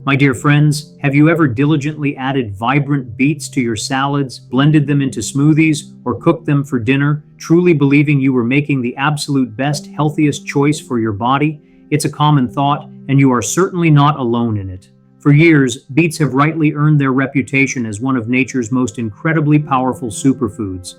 My dear friends, have you ever diligently added vibrant beets to your salads, blended them into smoothies, or cooked them for dinner, truly believing you were making the absolute best, healthiest choice for your body? It's a common thought, and you are certainly not alone in it. For years, beets have rightly earned their reputation as one of nature's most incredibly powerful superfoods.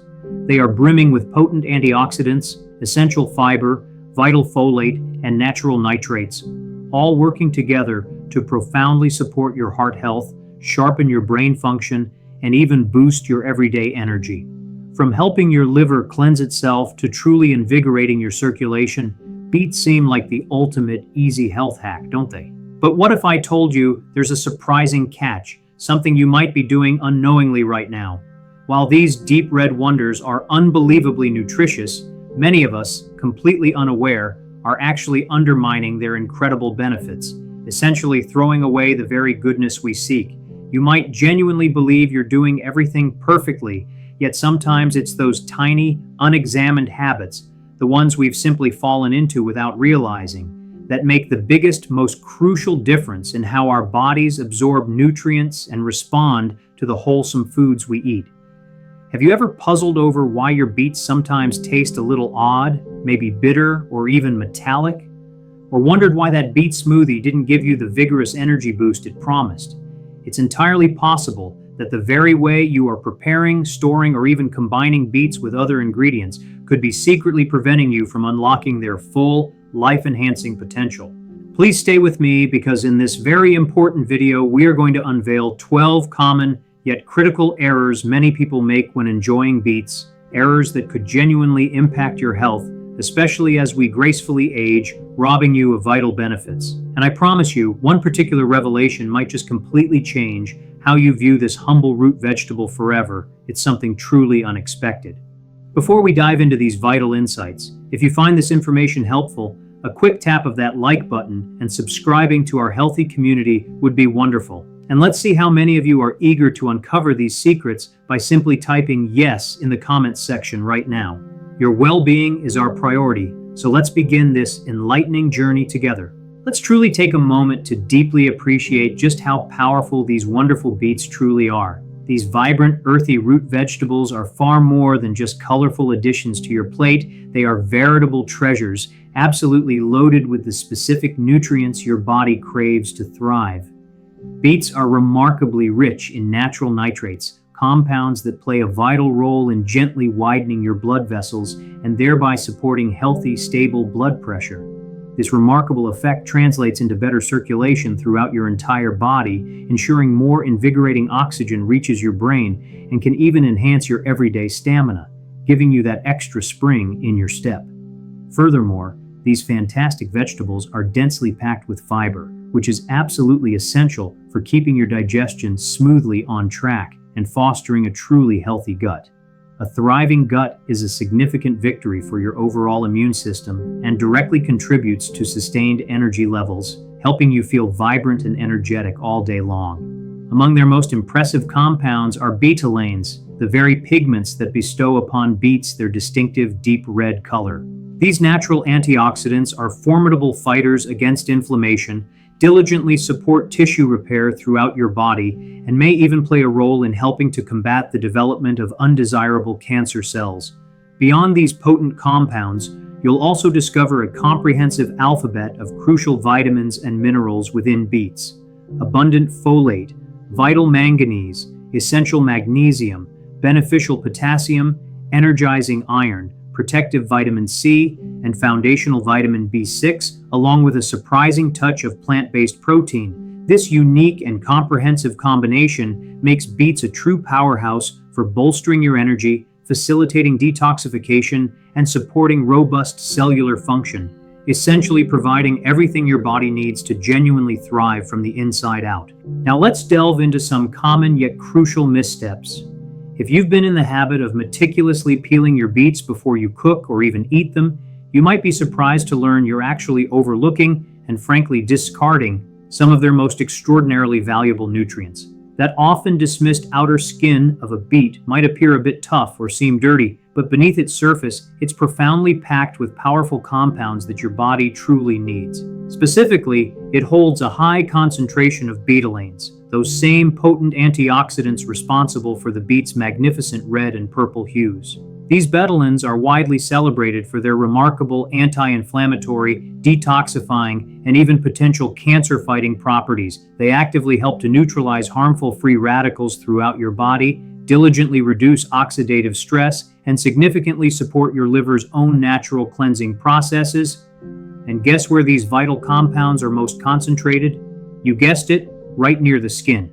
They are brimming with potent antioxidants, essential fiber, vital folate, and natural nitrates, all working together to profoundly support your heart health, sharpen your brain function, and even boost your everyday energy. From helping your liver cleanse itself to truly invigorating your circulation, beets seem like the ultimate easy health hack, don't they? But what if I told you there's a surprising catch, something you might be doing unknowingly right now? While these deep red wonders are unbelievably nutritious, many of us, completely unaware, are actually undermining their incredible benefits, essentially throwing away the very goodness we seek. You might genuinely believe you're doing everything perfectly, yet sometimes it's those tiny, unexamined habits, the ones we've simply fallen into without realizing, that make the biggest, most crucial difference in how our bodies absorb nutrients and respond to the wholesome foods we eat. Have you ever puzzled over why your beets sometimes taste a little odd, maybe bitter, or even metallic? Or wondered why that beet smoothie didn't give you the vigorous energy boost it promised? It's entirely possible that the very way you are preparing, storing, or even combining beets with other ingredients could be secretly preventing you from unlocking their full, life-enhancing potential. Please stay with me because in this very important video, we are going to unveil 12 common yet critical errors many people make when enjoying beets, errors that could genuinely impact your health, especially as we gracefully age, robbing you of vital benefits. And I promise you, one particular revelation might just completely change how you view this humble root vegetable forever. It's something truly unexpected. Before we dive into these vital insights, if you find this information helpful, a quick tap of that like button and subscribing to our healthy community would be wonderful. And let's see how many of you are eager to uncover these secrets by simply typing yes in the comments section right now. Your well-being is our priority, so let's begin this enlightening journey together. Let's truly take a moment to deeply appreciate just how powerful these wonderful beets truly are. These vibrant, earthy root vegetables are far more than just colorful additions to your plate. They are veritable treasures, absolutely loaded with the specific nutrients your body craves to thrive. Beets are remarkably rich in natural nitrates, compounds that play a vital role in gently widening your blood vessels and thereby supporting healthy, stable blood pressure. This remarkable effect translates into better circulation throughout your entire body, ensuring more invigorating oxygen reaches your brain and can even enhance your everyday stamina, giving you that extra spring in your step. Furthermore, these fantastic vegetables are densely packed with fiber, which is absolutely essential for keeping your digestion smoothly on track and fostering a truly healthy gut. A thriving gut is a significant victory for your overall immune system and directly contributes to sustained energy levels, helping you feel vibrant and energetic all day long. Among their most impressive compounds are betalains, the very pigments that bestow upon beets their distinctive deep red color. These natural antioxidants are formidable fighters against inflammation, diligently support tissue repair throughout your body, and may even play a role in helping to combat the development of undesirable cancer cells. Beyond these potent compounds, you'll also discover a comprehensive alphabet of crucial vitamins and minerals within beets. Abundant folate, vital manganese, essential magnesium, beneficial potassium, energizing iron, protective vitamin C, and foundational vitamin B6, along with a surprising touch of plant-based protein. This unique and comprehensive combination makes beets a true powerhouse for bolstering your energy, facilitating detoxification, and supporting robust cellular function, essentially providing everything your body needs to genuinely thrive from the inside out. Now let's delve into some common yet crucial missteps. If you've been in the habit of meticulously peeling your beets before you cook or even eat them, you might be surprised to learn you're actually overlooking and frankly discarding some of their most extraordinarily valuable nutrients. That often dismissed outer skin of a beet might appear a bit tough or seem dirty, but beneath its surface, it's profoundly packed with powerful compounds that your body truly needs. Specifically, it holds a high concentration of betalains, those same potent antioxidants responsible for the beet's magnificent red and purple hues. These betalains are widely celebrated for their remarkable anti-inflammatory, detoxifying, and even potential cancer-fighting properties. They actively help to neutralize harmful free radicals throughout your body, diligently reduce oxidative stress, and significantly support your liver's own natural cleansing processes. And guess where these vital compounds are most concentrated? You guessed it, right near the skin.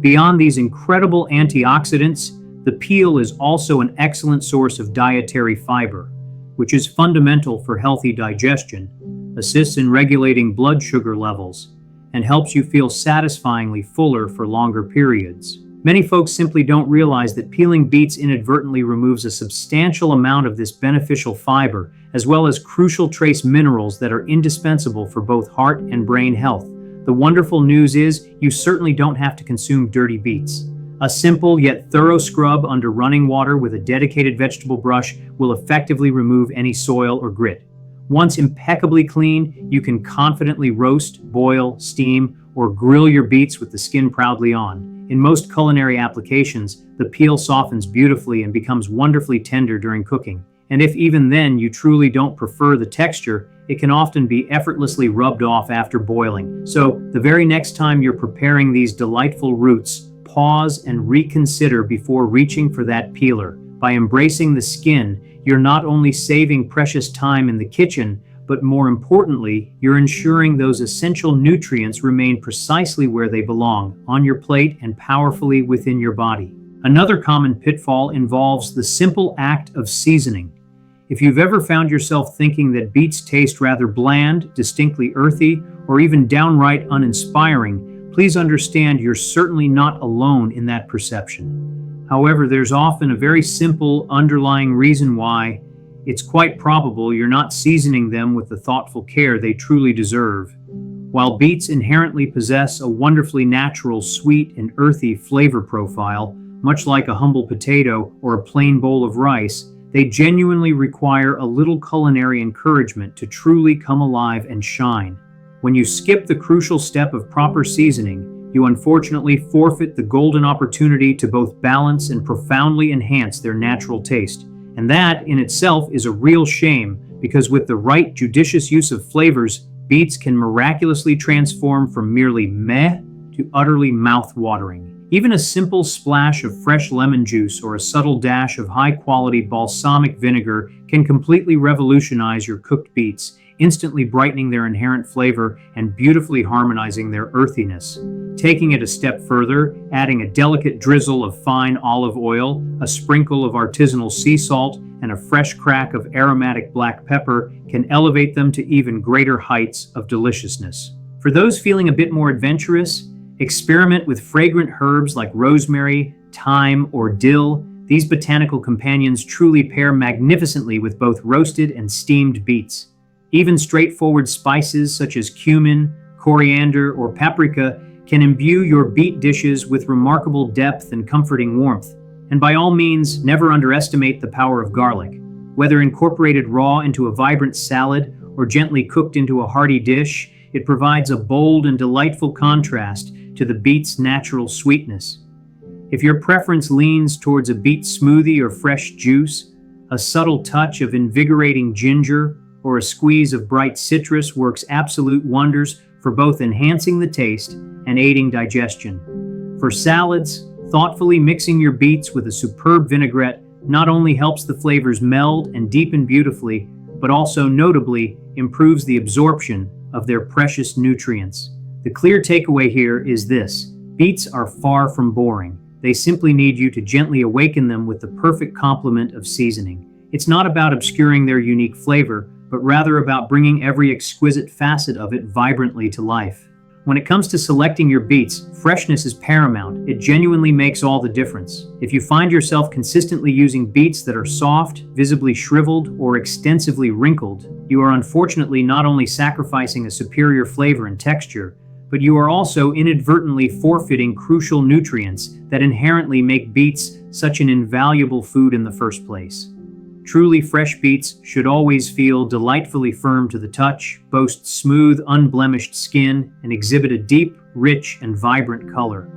Beyond these incredible antioxidants, the peel is also an excellent source of dietary fiber, which is fundamental for healthy digestion, assists in regulating blood sugar levels, and helps you feel satisfyingly fuller for longer periods. Many folks simply don't realize that peeling beets inadvertently removes a substantial amount of this beneficial fiber, as well as crucial trace minerals that are indispensable for both heart and brain health. The wonderful news is, you certainly don't have to consume dirty beets. A simple yet thorough scrub under running water with a dedicated vegetable brush will effectively remove any soil or grit. Once impeccably clean, you can confidently roast, boil, steam, or grill your beets with the skin proudly on. In most culinary applications, the peel softens beautifully and becomes wonderfully tender during cooking. And if even then you truly don't prefer the texture, it can often be effortlessly rubbed off after boiling. So the very next time you're preparing these delightful roots, pause and reconsider before reaching for that peeler. By embracing the skin, you're not only saving precious time in the kitchen, but more importantly, you're ensuring those essential nutrients remain precisely where they belong, on your plate and powerfully within your body. Another common pitfall involves the simple act of seasoning. If you've ever found yourself thinking that beets taste rather bland, distinctly earthy, or even downright uninspiring, please understand you're certainly not alone in that perception. However, there's often a very simple underlying reason why it's quite probable you're not seasoning them with the thoughtful care they truly deserve. While beets inherently possess a wonderfully natural, sweet, and earthy flavor profile, much like a humble potato or a plain bowl of rice, they genuinely require a little culinary encouragement to truly come alive and shine. When you skip the crucial step of proper seasoning, you unfortunately forfeit the golden opportunity to both balance and profoundly enhance their natural taste. And that, in itself, is a real shame, because with the right judicious use of flavors, beets can miraculously transform from merely meh to utterly mouth-watering. Even a simple splash of fresh lemon juice or a subtle dash of high-quality balsamic vinegar can completely revolutionize your cooked beets, instantly brightening their inherent flavor and beautifully harmonizing their earthiness. Taking it a step further, adding a delicate drizzle of fine olive oil, a sprinkle of artisanal sea salt, and a fresh crack of aromatic black pepper can elevate them to even greater heights of deliciousness. For those feeling a bit more adventurous, experiment with fragrant herbs like rosemary, thyme, or dill. These botanical companions truly pair magnificently with both roasted and steamed beets. Even straightforward spices such as cumin, coriander, or paprika can imbue your beet dishes with remarkable depth and comforting warmth. And by all means, never underestimate the power of garlic. Whether incorporated raw into a vibrant salad or gently cooked into a hearty dish, it provides a bold and delightful contrast to the beet's natural sweetness. If your preference leans towards a beet smoothie or fresh juice, a subtle touch of invigorating ginger or a squeeze of bright citrus works absolute wonders for both enhancing the taste and aiding digestion. For salads, thoughtfully mixing your beets with a superb vinaigrette not only helps the flavors meld and deepen beautifully, but also notably improves the absorption of their precious nutrients. The clear takeaway here is this: beets are far from boring. They simply need you to gently awaken them with the perfect complement of seasoning. It's not about obscuring their unique flavor, but rather about bringing every exquisite facet of it vibrantly to life. When it comes to selecting your beets, freshness is paramount. It genuinely makes all the difference. If you find yourself consistently using beets that are soft, visibly shriveled, or extensively wrinkled, you are unfortunately not only sacrificing a superior flavor and texture, but you are also inadvertently forfeiting crucial nutrients that inherently make beets such an invaluable food in the first place. Truly fresh beets should always feel delightfully firm to the touch, boast smooth, unblemished skin, and exhibit a deep, rich, and vibrant color.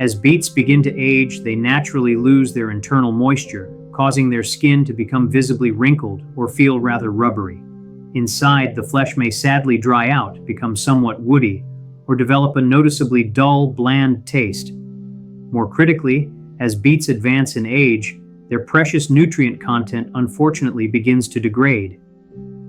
As beets begin to age, they naturally lose their internal moisture, causing their skin to become visibly wrinkled or feel rather rubbery. Inside, the flesh may sadly dry out, become somewhat woody, or develop a noticeably dull, bland taste. More critically, as beets advance in age, their precious nutrient content unfortunately begins to degrade.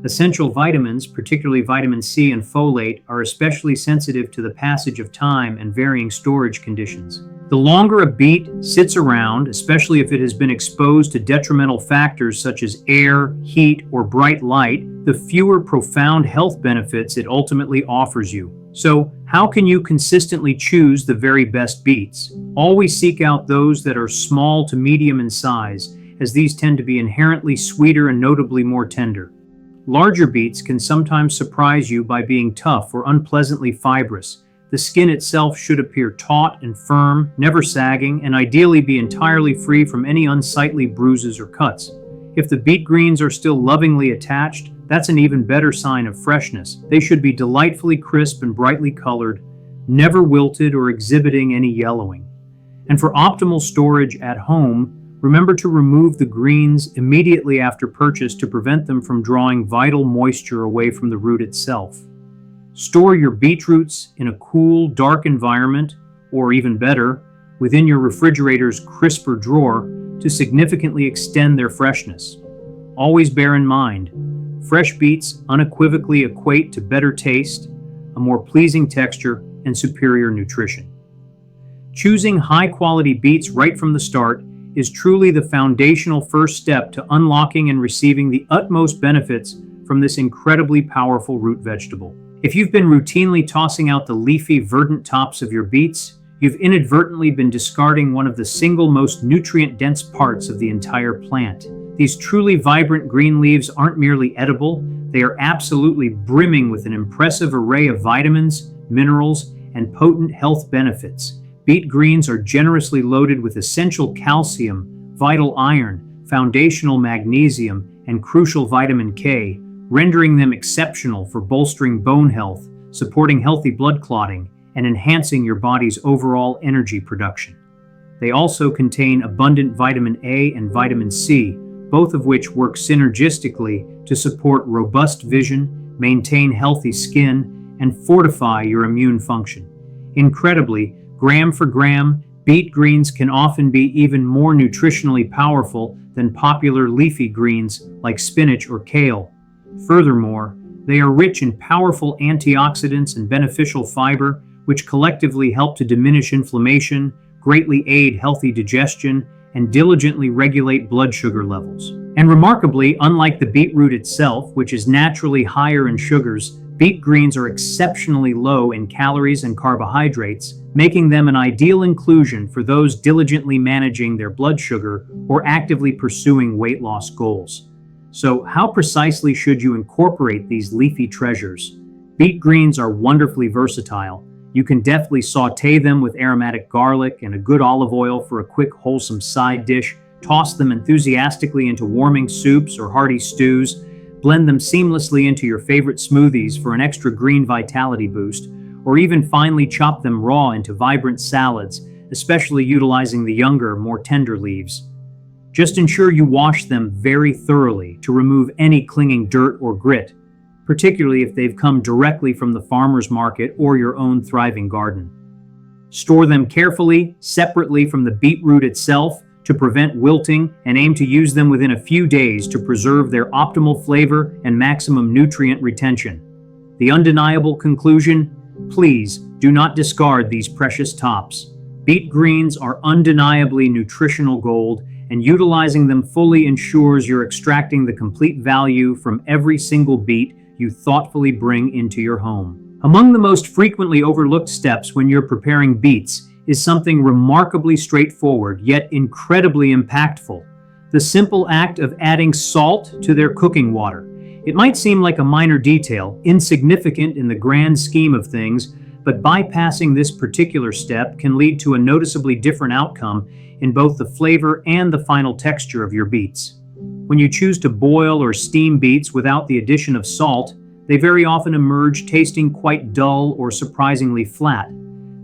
Essential vitamins, particularly vitamin C and folate, are especially sensitive to the passage of time and varying storage conditions. The longer a beet sits around, especially if it has been exposed to detrimental factors such as air, heat, or bright light, the fewer profound health benefits it ultimately offers you. So, how can you consistently choose the very best beets? Always seek out those that are small to medium in size, as these tend to be inherently sweeter and notably more tender. Larger beets can sometimes surprise you by being tough or unpleasantly fibrous. The skin itself should appear taut and firm, never sagging, and ideally be entirely free from any unsightly bruises or cuts. If the beet greens are still lovingly attached, that's an even better sign of freshness. They should be delightfully crisp and brightly colored, never wilted or exhibiting any yellowing. And for optimal storage at home, remember to remove the greens immediately after purchase to prevent them from drawing vital moisture away from the root itself. Store your beetroots in a cool, dark environment, or even better, within your refrigerator's crisper drawer to significantly extend their freshness. Always bear in mind, fresh beets unequivocally equate to better taste, a more pleasing texture, and superior nutrition. Choosing high-quality beets right from the start is truly the foundational first step to unlocking and receiving the utmost benefits from this incredibly powerful root vegetable. If you've been routinely tossing out the leafy, verdant tops of your beets, you've inadvertently been discarding one of the single most nutrient-dense parts of the entire plant. These truly vibrant green leaves aren't merely edible, they are absolutely brimming with an impressive array of vitamins, minerals, and potent health benefits. Beet greens are generously loaded with essential calcium, vital iron, foundational magnesium, and crucial vitamin K, rendering them exceptional for bolstering bone health, supporting healthy blood clotting, and enhancing your body's overall energy production. They also contain abundant vitamin A and vitamin C, both of which work synergistically to support robust vision, maintain healthy skin, and fortify your immune function. Incredibly, gram for gram, beet greens can often be even more nutritionally powerful than popular leafy greens like spinach or kale. Furthermore, they are rich in powerful antioxidants and beneficial fiber, which collectively help to diminish inflammation, greatly aid healthy digestion, and diligently regulate blood sugar levels. And remarkably, unlike the beetroot itself, which is naturally higher in sugars, beet greens are exceptionally low in calories and carbohydrates, making them an ideal inclusion for those diligently managing their blood sugar or actively pursuing weight loss goals. So, how precisely should you incorporate these leafy treasures? Beet greens are wonderfully versatile. You can deftly sauté them with aromatic garlic and a good olive oil for a quick, wholesome side dish. Toss them enthusiastically into warming soups or hearty stews. Blend them seamlessly into your favorite smoothies for an extra green vitality boost, or even finely chop them raw into vibrant salads, especially utilizing the younger, more tender leaves. Just ensure you wash them very thoroughly to remove any clinging dirt or grit, particularly if they've come directly from the farmer's market or your own thriving garden. Store them carefully, separately from the beetroot itself, to prevent wilting, and aim to use them within a few days to preserve their optimal flavor and maximum nutrient retention. The undeniable conclusion: please do not discard these precious tops. Beet greens are undeniably nutritional gold, and utilizing them fully ensures you're extracting the complete value from every single beet you thoughtfully bring into your home. Among the most frequently overlooked steps when you're preparing beets is something remarkably straightforward yet incredibly impactful: the simple act of adding salt to their cooking water. It might seem like a minor detail, insignificant in the grand scheme of things, but bypassing this particular step can lead to a noticeably different outcome in both the flavor and the final texture of your beets. When you choose to boil or steam beets without the addition of salt, they very often emerge tasting quite dull or surprisingly flat.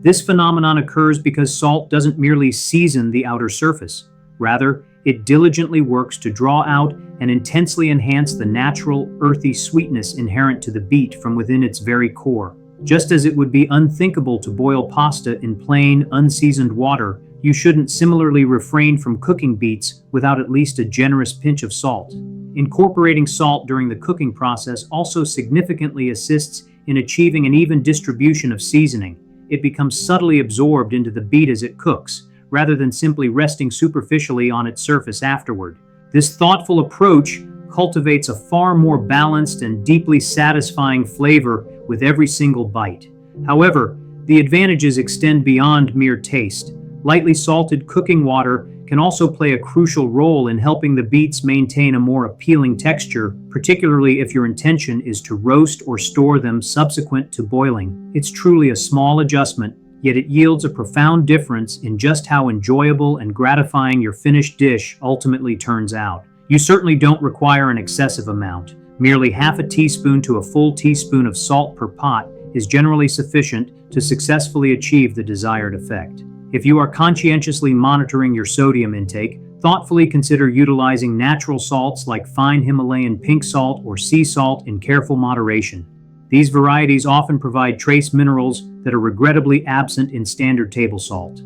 This phenomenon occurs because salt doesn't merely season the outer surface. Rather, it diligently works to draw out and intensely enhance the natural, earthy sweetness inherent to the beet from within its very core. Just as it would be unthinkable to boil pasta in plain, unseasoned water, you shouldn't similarly refrain from cooking beets without at least a generous pinch of salt. Incorporating salt during the cooking process also significantly assists in achieving an even distribution of seasoning. It becomes subtly absorbed into the beet as it cooks, rather than simply resting superficially on its surface afterward. This thoughtful approach cultivates a far more balanced and deeply satisfying flavor with every single bite. However, the advantages extend beyond mere taste. Lightly salted cooking water can also play a crucial role in helping the beets maintain a more appealing texture, particularly if your intention is to roast or store them subsequent to boiling. It's truly a small adjustment, yet it yields a profound difference in just how enjoyable and gratifying your finished dish ultimately turns out. You certainly don't require an excessive amount. Merely half a teaspoon to a full teaspoon of salt per pot is generally sufficient to successfully achieve the desired effect. If you are conscientiously monitoring your sodium intake, thoughtfully consider utilizing natural salts like fine Himalayan pink salt or sea salt in careful moderation. These varieties often provide trace minerals that are regrettably absent in standard table salt.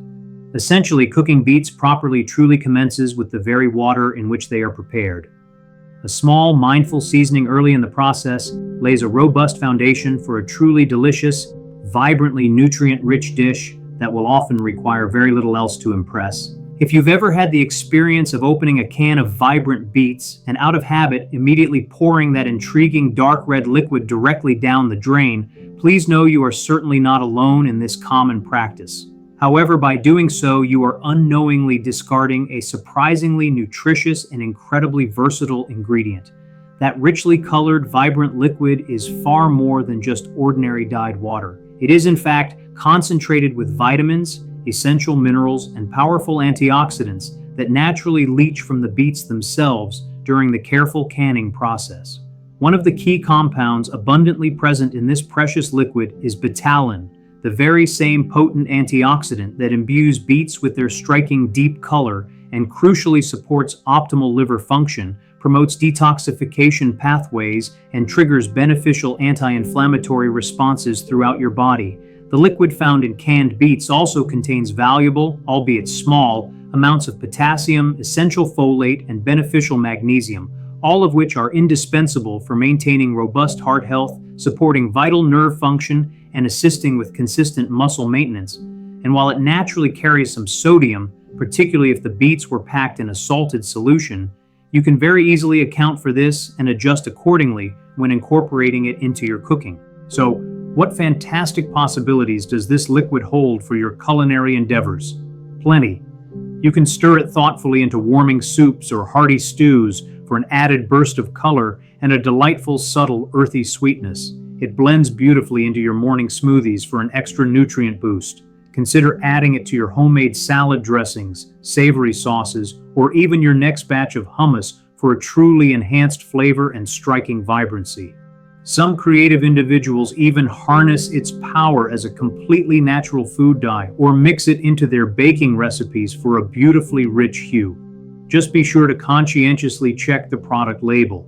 Essentially, cooking beets properly truly commences with the very water in which they are prepared. A small, mindful seasoning early in the process lays a robust foundation for a truly delicious, vibrantly nutrient-rich dish that will often require very little else to impress. If you've ever had the experience of opening a can of vibrant beets and out of habit immediately pouring that intriguing dark red liquid directly down the drain, please know you are certainly not alone in this common practice. However, by doing so, you are unknowingly discarding a surprisingly nutritious and incredibly versatile ingredient. That richly colored, vibrant liquid is far more than just ordinary dyed water. It is, in fact, concentrated with vitamins, essential minerals, and powerful antioxidants that naturally leach from the beets themselves during the careful canning process. One of the key compounds abundantly present in this precious liquid is betalin, the very same potent antioxidant that imbues beets with their striking deep color and crucially supports optimal liver function, promotes detoxification pathways, and triggers beneficial anti-inflammatory responses throughout your body. The liquid found in canned beets also contains valuable, albeit small, amounts of potassium, essential folate, and beneficial magnesium, all of which are indispensable for maintaining robust heart health, supporting vital nerve function, and assisting with consistent muscle maintenance. And while it naturally carries some sodium, particularly if the beets were packed in a salted solution, you can very easily account for this and adjust accordingly when incorporating it into your cooking. So, what fantastic possibilities does this liquid hold for your culinary endeavors? Plenty. You can stir it thoughtfully into warming soups or hearty stews for an added burst of color and a delightful, subtle, earthy sweetness. It blends beautifully into your morning smoothies for an extra nutrient boost. Consider adding it to your homemade salad dressings, savory sauces, or even your next batch of hummus for a truly enhanced flavor and striking vibrancy. Some creative individuals even harness its power as a completely natural food dye or mix it into their baking recipes for a beautifully rich hue. Just be sure to conscientiously check the product label.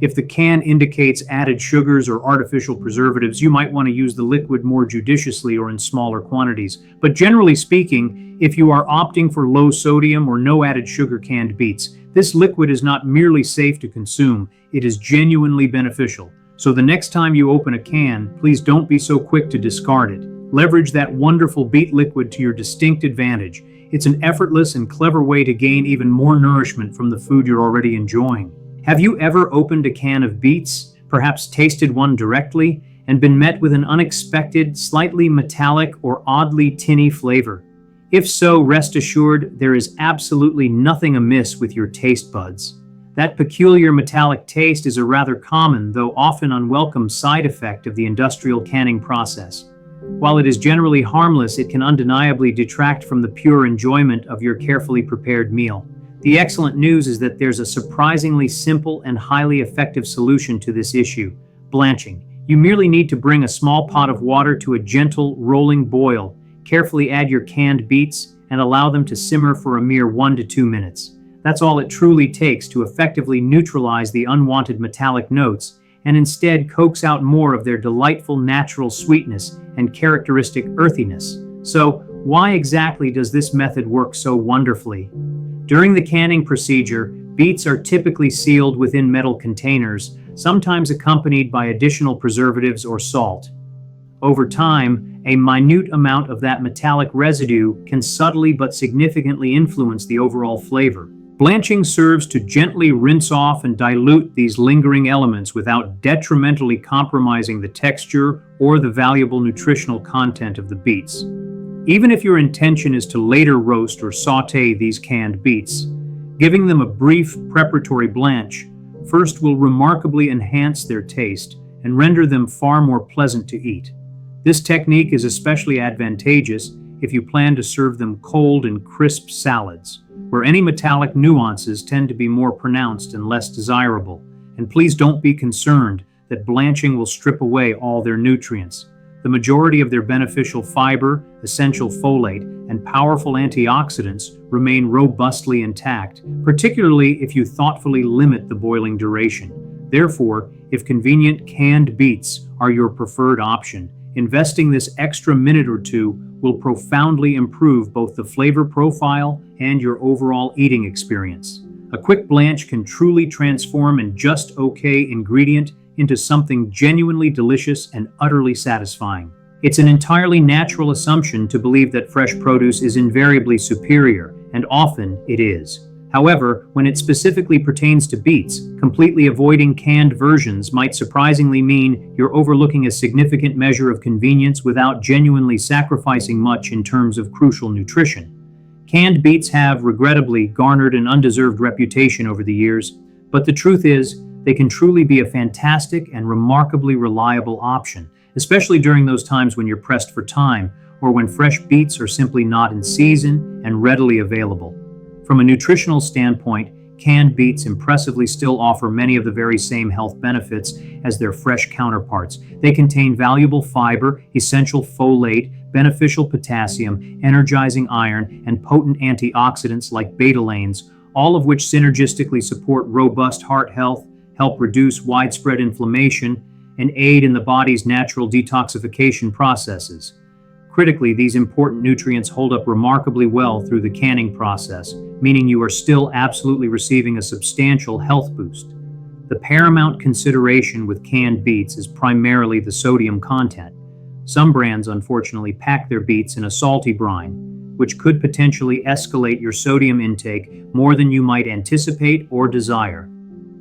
If the can indicates added sugars or artificial preservatives, you might want to use the liquid more judiciously or in smaller quantities. But generally speaking, if you are opting for low sodium or no added sugar canned beets, this liquid is not merely safe to consume, it is genuinely beneficial. So the next time you open a can, please don't be so quick to discard it. Leverage that wonderful beet liquid to your distinct advantage. It's an effortless and clever way to gain even more nourishment from the food you're already enjoying. Have you ever opened a can of beets, perhaps tasted one directly, and been met with an unexpected, slightly metallic or oddly tinny flavor? If so, rest assured there is absolutely nothing amiss with your taste buds. That peculiar metallic taste is a rather common, though often unwelcome, side effect of the industrial canning process. While it is generally harmless, it can undeniably detract from the pure enjoyment of your carefully prepared meal. The excellent news is that there's a surprisingly simple and highly effective solution to this issue: blanching. You merely need to bring a small pot of water to a gentle, rolling boil. Carefully add your canned beets and allow them to simmer for a mere 1 to 2 minutes. That's all it truly takes to effectively neutralize the unwanted metallic notes and instead coax out more of their delightful natural sweetness and characteristic earthiness. So, why exactly does this method work so wonderfully? During the canning procedure, beets are typically sealed within metal containers, sometimes accompanied by additional preservatives or salt. Over time, a minute amount of that metallic residue can subtly but significantly influence the overall flavor. Blanching serves to gently rinse off and dilute these lingering elements without detrimentally compromising the texture or the valuable nutritional content of the beets. Even if your intention is to later roast or sauté these canned beets, giving them a brief preparatory blanch first will remarkably enhance their taste and render them far more pleasant to eat. This technique is especially advantageous if you plan to serve them cold in crisp salads, where any metallic nuances tend to be more pronounced and less desirable. And please don't be concerned that blanching will strip away all their nutrients. The majority of their beneficial fiber, essential folate, and powerful antioxidants remain robustly intact, particularly if you thoughtfully limit the boiling duration. Therefore, if convenient, canned beets are your preferred option, investing this extra minute or two will profoundly improve both the flavor profile and your overall eating experience. A quick blanch can truly transform a just okay ingredient into something genuinely delicious and utterly satisfying. It's an entirely natural assumption to believe that fresh produce is invariably superior, and often it is. However, when it specifically pertains to beets, completely avoiding canned versions might surprisingly mean you're overlooking a significant measure of convenience without genuinely sacrificing much in terms of crucial nutrition. Canned beets have, regrettably, garnered an undeserved reputation over the years, but the truth is, they can truly be a fantastic and remarkably reliable option, especially during those times when you're pressed for time or when fresh beets are simply not in season and readily available. From a nutritional standpoint, canned beets impressively still offer many of the very same health benefits as their fresh counterparts. They contain valuable fiber, essential folate, beneficial potassium, energizing iron, and potent antioxidants like betalains, all of which synergistically support robust heart health, help reduce widespread inflammation, and aid in the body's natural detoxification processes. Critically, these important nutrients hold up remarkably well through the canning process, meaning you are still absolutely receiving a substantial health boost. The paramount consideration with canned beets is primarily the sodium content. Some brands unfortunately pack their beets in a salty brine, which could potentially escalate your sodium intake more than you might anticipate or desire.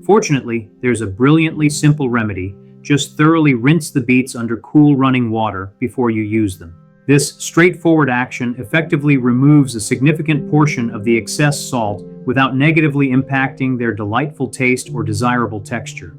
Fortunately, there's a brilliantly simple remedy. Just thoroughly rinse the beets under cool running water before you use them. This straightforward action effectively removes a significant portion of the excess salt without negatively impacting their delightful taste or desirable texture.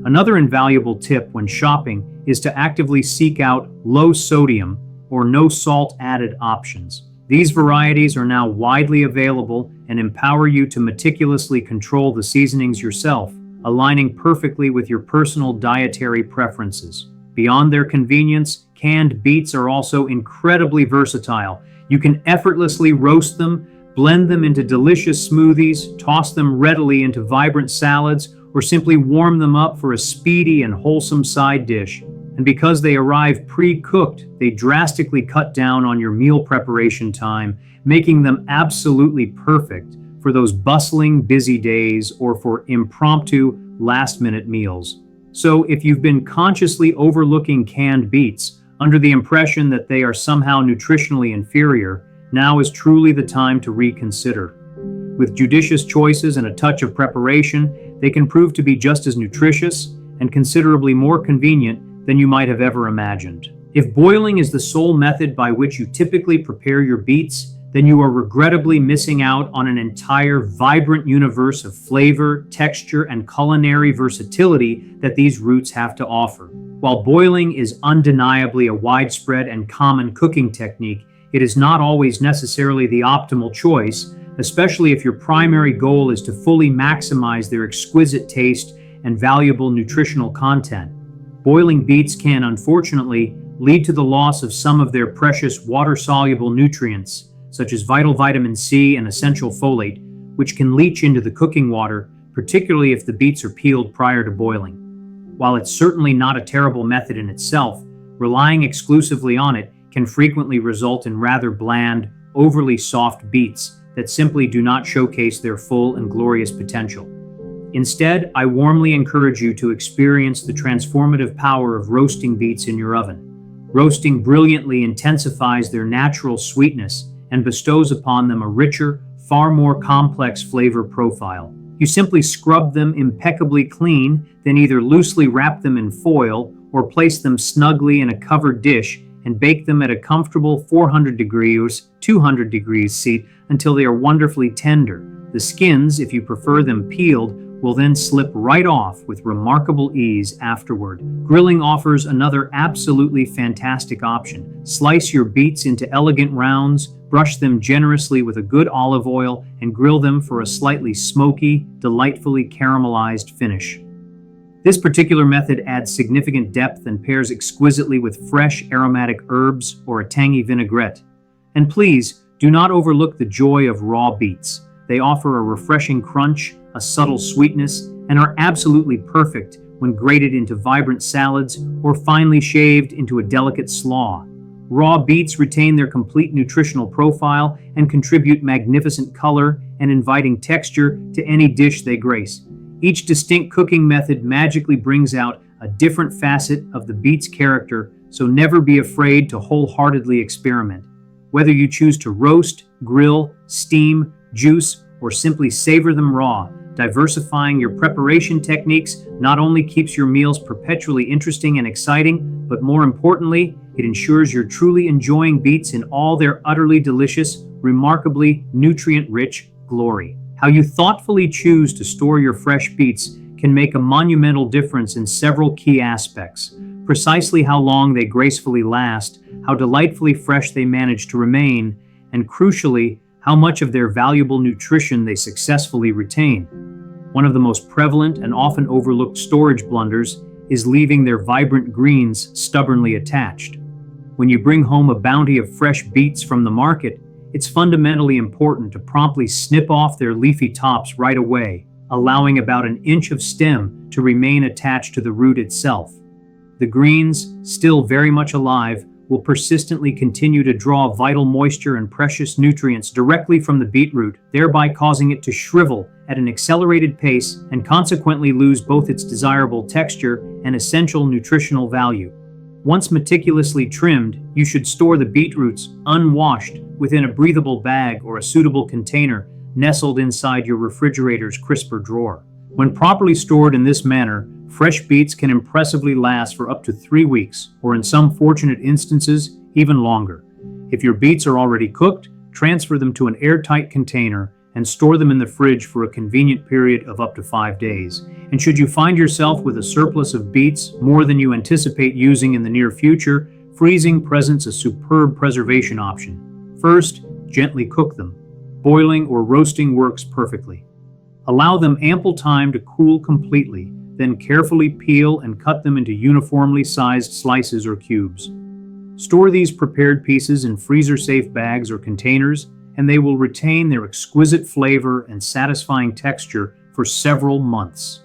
Another invaluable tip when shopping is to actively seek out low sodium or no salt added options. These varieties are now widely available and empower you to meticulously control the seasonings yourself, aligning perfectly with your personal dietary preferences. Beyond their convenience, canned beets are also incredibly versatile. You can effortlessly roast them, blend them into delicious smoothies, toss them readily into vibrant salads, or simply warm them up for a speedy and wholesome side dish. And because they arrive pre-cooked, they drastically cut down on your meal preparation time, making them absolutely perfect for those bustling, busy days or for impromptu, last-minute meals. So if you've been consciously overlooking canned beets under the impression that they are somehow nutritionally inferior, now is truly the time to reconsider. With judicious choices and a touch of preparation, they can prove to be just as nutritious and considerably more convenient than you might have ever imagined. If boiling is the sole method by which you typically prepare your beets, then you are regrettably missing out on an entire vibrant universe of flavor, texture, and culinary versatility that these roots have to offer. While boiling is undeniably a widespread and common cooking technique, it is not always necessarily the optimal choice, especially if your primary goal is to fully maximize their exquisite taste and valuable nutritional content. Boiling beets can, unfortunately, lead to the loss of some of their precious water-soluble nutrients, such as vital vitamin C and essential folate, which can leach into the cooking water, particularly if the beets are peeled prior to boiling. While it's certainly not a terrible method in itself, relying exclusively on it can frequently result in rather bland, overly soft beets that simply do not showcase their full and glorious potential. Instead, I warmly encourage you to experience the transformative power of roasting beets in your oven. Roasting brilliantly intensifies their natural sweetness and bestows upon them a richer, far more complex flavor profile. You simply scrub them impeccably clean, then either loosely wrap them in foil or place them snugly in a covered dish and bake them at a comfortable 400 degrees, 200 degrees C until they are wonderfully tender. The skins, if you prefer them peeled, will then slip right off with remarkable ease afterward. Grilling offers another absolutely fantastic option. Slice your beets into elegant rounds, brush them generously with a good olive oil, and grill them for a slightly smoky, delightfully caramelized finish. This particular method adds significant depth and pairs exquisitely with fresh aromatic herbs or a tangy vinaigrette. And please, do not overlook the joy of raw beets. They offer a refreshing crunch, a subtle sweetness, and are absolutely perfect when grated into vibrant salads or finely shaved into a delicate slaw. Raw beets retain their complete nutritional profile and contribute magnificent color and inviting texture to any dish they grace. Each distinct cooking method magically brings out a different facet of the beet's character, so never be afraid to wholeheartedly experiment. Whether you choose to roast, grill, steam, juice, or simply savor them raw, diversifying your preparation techniques not only keeps your meals perpetually interesting and exciting, but more importantly, it ensures you're truly enjoying beets in all their utterly delicious, remarkably nutrient-rich glory. How you thoughtfully choose to store your fresh beets can make a monumental difference in several key aspects. Precisely how long they gracefully last, how delightfully fresh they manage to remain, and crucially, how much of their valuable nutrition they successfully retain. One of the most prevalent and often overlooked storage blunders is leaving their vibrant greens stubbornly attached. When you bring home a bounty of fresh beets from the market, it's fundamentally important to promptly snip off their leafy tops right away, allowing about an inch of stem to remain attached to the root itself. The greens, still very much alive, will persistently continue to draw vital moisture and precious nutrients directly from the beetroot, thereby causing it to shrivel at an accelerated pace and consequently lose both its desirable texture and essential nutritional value. Once meticulously trimmed, you should store the beetroots, unwashed, within a breathable bag or a suitable container nestled inside your refrigerator's crisper drawer. When properly stored in this manner, fresh beets can impressively last for up to 3 weeks, or in some fortunate instances, even longer. If your beets are already cooked, transfer them to an airtight container and store them in the fridge for a convenient period of up to 5 days. And should you find yourself with a surplus of beets, more than you anticipate using in the near future, freezing presents a superb preservation option. First, gently cook them. Boiling or roasting works perfectly. Allow them ample time to cool completely, then carefully peel and cut them into uniformly sized slices or cubes. Store these prepared pieces in freezer-safe bags or containers, and they will retain their exquisite flavor and satisfying texture for several months.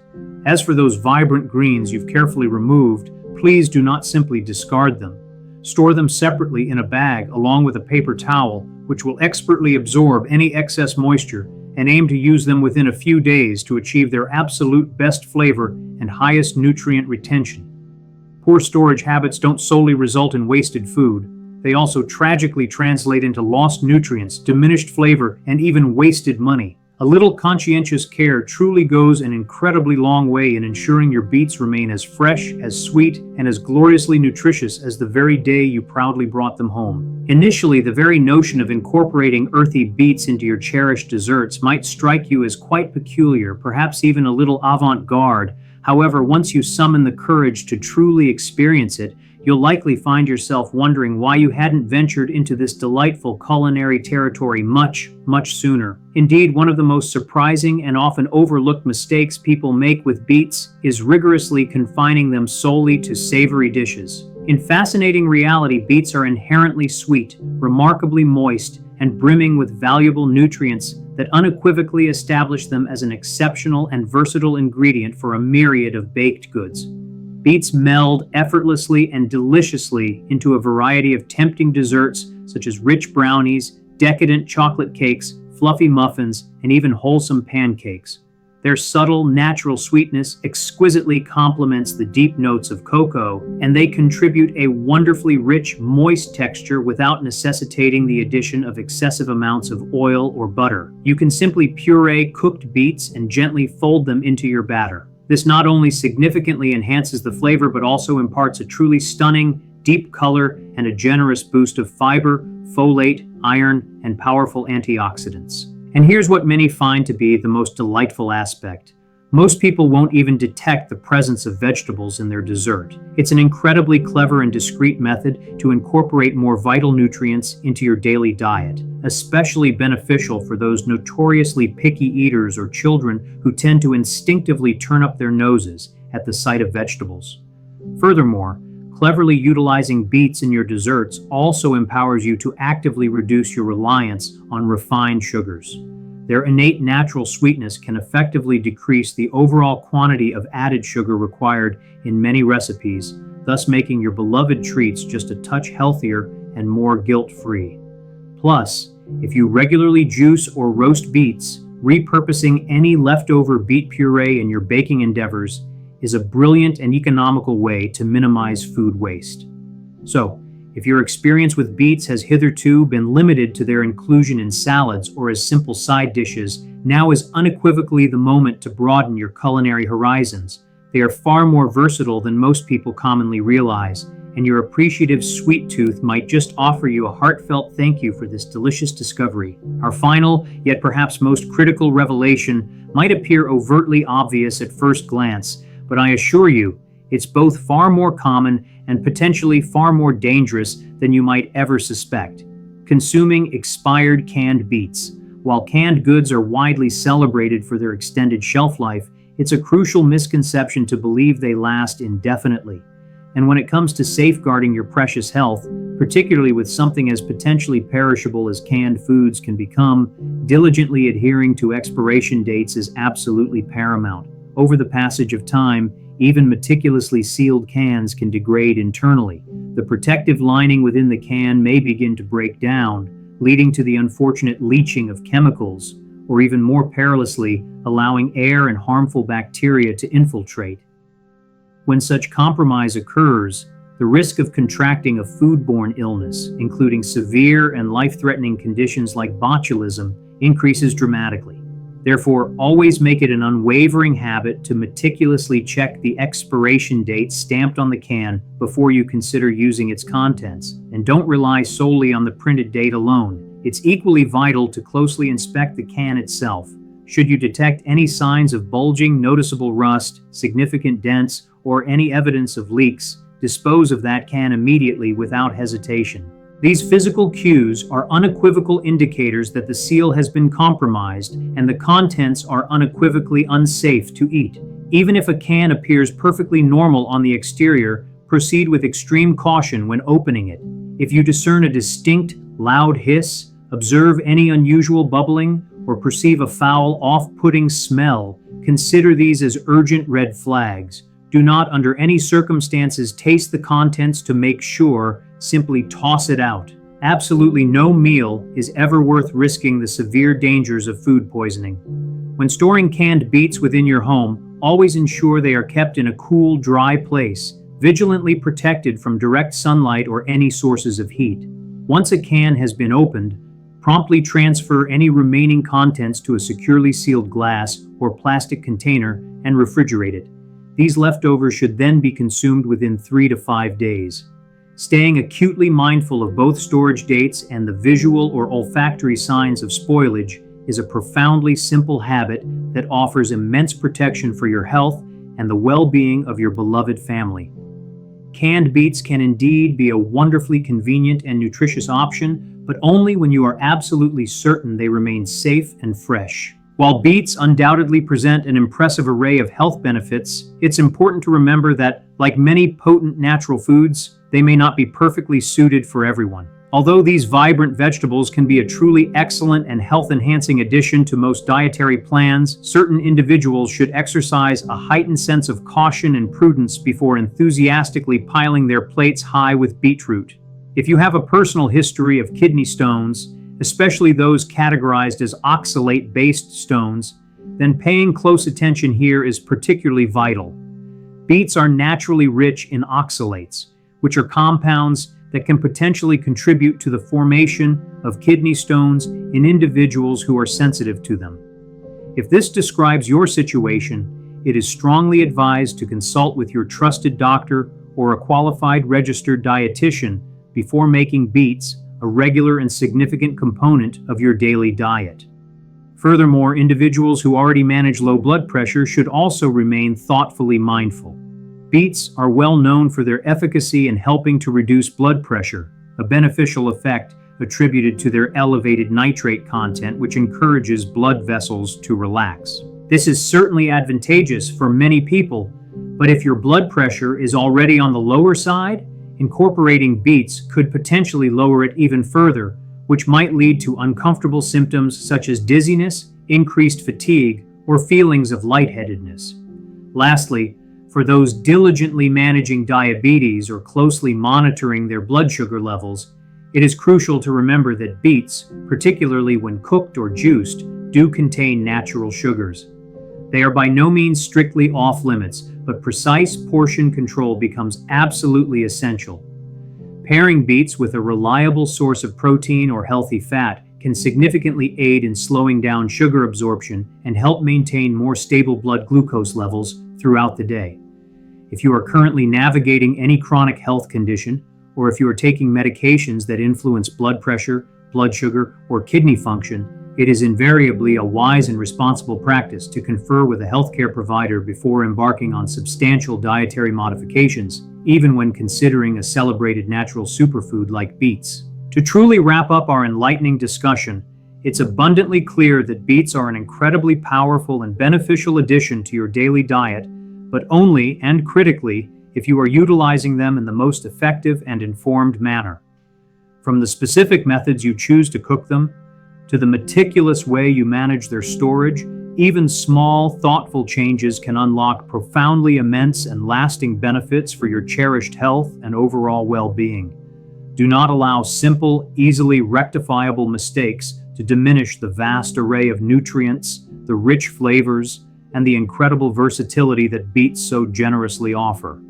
As for those vibrant greens you've carefully removed, please do not simply discard them. Store them separately in a bag along with a paper towel, which will expertly absorb any excess moisture, and aim to use them within a few days to achieve their absolute best flavor and highest nutrient retention. Poor storage habits don't solely result in wasted food. They also tragically translate into lost nutrients, diminished flavor, and even wasted money. A little conscientious care truly goes an incredibly long way in ensuring your beets remain as fresh, as sweet, and as gloriously nutritious as the very day you proudly brought them home. Initially, the very notion of incorporating earthy beets into your cherished desserts might strike you as quite peculiar, perhaps even a little avant-garde. However, once you summon the courage to truly experience it, you'll likely find yourself wondering why you hadn't ventured into this delightful culinary territory much, much sooner. Indeed, one of the most surprising and often overlooked mistakes people make with beets is rigorously confining them solely to savory dishes. In fascinating reality, beets are inherently sweet, remarkably moist, and brimming with valuable nutrients that unequivocally establish them as an exceptional and versatile ingredient for a myriad of baked goods. Beets meld effortlessly and deliciously into a variety of tempting desserts such as rich brownies, decadent chocolate cakes, fluffy muffins, and even wholesome pancakes. Their subtle, natural sweetness exquisitely complements the deep notes of cocoa, and they contribute a wonderfully rich, moist texture without necessitating the addition of excessive amounts of oil or butter. You can simply puree cooked beets and gently fold them into your batter. This not only significantly enhances the flavor, but also imparts a truly stunning, deep color and a generous boost of fiber, folate, iron, and powerful antioxidants. And here's what many find to be the most delightful aspect. Most people won't even detect the presence of vegetables in their dessert. It's an incredibly clever and discreet method to incorporate more vital nutrients into your daily diet, especially beneficial for those notoriously picky eaters or children who tend to instinctively turn up their noses at the sight of vegetables. Furthermore, cleverly utilizing beets in your desserts also empowers you to actively reduce your reliance on refined sugars. Their innate natural sweetness can effectively decrease the overall quantity of added sugar required in many recipes, thus making your beloved treats just a touch healthier and more guilt-free. Plus, if you regularly juice or roast beets, repurposing any leftover beet puree in your baking endeavors is a brilliant and economical way to minimize food waste. So, if your experience with beets has hitherto been limited to their inclusion in salads or as simple side dishes, now is unequivocally the moment to broaden your culinary horizons. They are far more versatile than most people commonly realize, and your appreciative sweet tooth might just offer you a heartfelt thank you for this delicious discovery. Our final, yet perhaps most critical revelation might appear overtly obvious at first glance, but I assure you, it's both far more common and potentially far more dangerous than you might ever suspect. Consuming expired canned beets. While canned goods are widely celebrated for their extended shelf life, it's a crucial misconception to believe they last indefinitely. And when it comes to safeguarding your precious health, particularly with something as potentially perishable as canned foods can become, diligently adhering to expiration dates is absolutely paramount. Over the passage of time, even meticulously sealed cans can degrade internally. The protective lining within the can may begin to break down, leading to the unfortunate leaching of chemicals, or even more perilously, allowing air and harmful bacteria to infiltrate. When such compromise occurs, the risk of contracting a foodborne illness, including severe and life-threatening conditions like botulism, increases dramatically. Therefore, always make it an unwavering habit to meticulously check the expiration date stamped on the can before you consider using its contents, and don't rely solely on the printed date alone. It's equally vital to closely inspect the can itself. Should you detect any signs of bulging, noticeable rust, significant dents, or any evidence of leaks, dispose of that can immediately without hesitation. These physical cues are unequivocal indicators that the seal has been compromised and the contents are unequivocally unsafe to eat. Even if a can appears perfectly normal on the exterior, proceed with extreme caution when opening it. If you discern a distinct, loud hiss, observe any unusual bubbling, or perceive a foul, off-putting smell, consider these as urgent red flags. Do not, under any circumstances, taste the contents to make sure. Simply toss it out. Absolutely no meal is ever worth risking the severe dangers of food poisoning. When storing canned beets within your home, always ensure they are kept in a cool, dry place, vigilantly protected from direct sunlight or any sources of heat. Once a can has been opened, promptly transfer any remaining contents to a securely sealed glass or plastic container and refrigerate it. These leftovers should then be consumed within 3 to 5 days. Staying acutely mindful of both storage dates and the visual or olfactory signs of spoilage is a profoundly simple habit that offers immense protection for your health and the well-being of your beloved family. Canned beets can indeed be a wonderfully convenient and nutritious option, but only when you are absolutely certain they remain safe and fresh. While beets undoubtedly present an impressive array of health benefits, it's important to remember that, like many potent natural foods, they may not be perfectly suited for everyone. Although these vibrant vegetables can be a truly excellent and health-enhancing addition to most dietary plans, certain individuals should exercise a heightened sense of caution and prudence before enthusiastically piling their plates high with beetroot. If you have a personal history of kidney stones, especially those categorized as oxalate-based stones, then paying close attention here is particularly vital. Beets are naturally rich in oxalates, which are compounds that can potentially contribute to the formation of kidney stones in individuals who are sensitive to them. If this describes your situation, it is strongly advised to consult with your trusted doctor or a qualified registered dietitian before making beets a regular and significant component of your daily diet. Furthermore, individuals who already manage low blood pressure should also remain thoughtfully mindful. Beets are well known for their efficacy in helping to reduce blood pressure, a beneficial effect attributed to their elevated nitrate content, which encourages blood vessels to relax. This is certainly advantageous for many people, but if your blood pressure is already on the lower side, incorporating beets could potentially lower it even further, which might lead to uncomfortable symptoms such as dizziness, increased fatigue, or feelings of lightheadedness. Lastly, for those diligently managing diabetes or closely monitoring their blood sugar levels, it is crucial to remember that beets, particularly when cooked or juiced, do contain natural sugars. They are by no means strictly off limits, but precise portion control becomes absolutely essential. Pairing beets with a reliable source of protein or healthy fat can significantly aid in slowing down sugar absorption and help maintain more stable blood glucose levels throughout the day. If you are currently navigating any chronic health condition, or if you are taking medications that influence blood pressure, blood sugar, or kidney function, it is invariably a wise and responsible practice to confer with a healthcare provider before embarking on substantial dietary modifications, even when considering a celebrated natural superfood like beets. To truly wrap up our enlightening discussion, it's abundantly clear that beets are an incredibly powerful and beneficial addition to your daily diet, but only and critically if you are utilizing them in the most effective and informed manner. From the specific methods you choose to cook them, to the meticulous way you manage their storage, even small, thoughtful changes can unlock profoundly immense and lasting benefits for your cherished health and overall well-being. Do not allow simple, easily rectifiable mistakes to diminish the vast array of nutrients, the rich flavors, and the incredible versatility that beets so generously offer.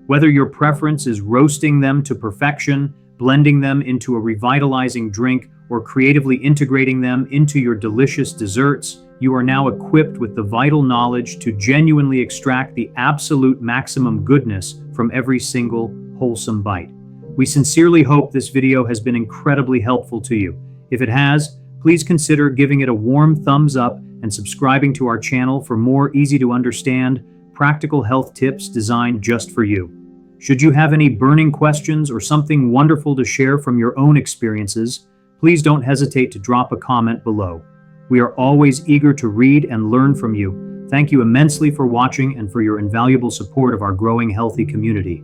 Whether your preference is roasting them to perfection, blending them into a revitalizing drink, or creatively integrating them into your delicious desserts, you are now equipped with the vital knowledge to genuinely extract the absolute maximum goodness from every single wholesome bite. We sincerely hope this video has been incredibly helpful to you. If it has, please consider giving it a warm thumbs up and subscribing to our channel for more easy-to-understand, practical health tips designed just for you. Should you have any burning questions or something wonderful to share from your own experiences, please don't hesitate to drop a comment below. We are always eager to read and learn from you. Thank you immensely for watching and for your invaluable support of our growing healthy community.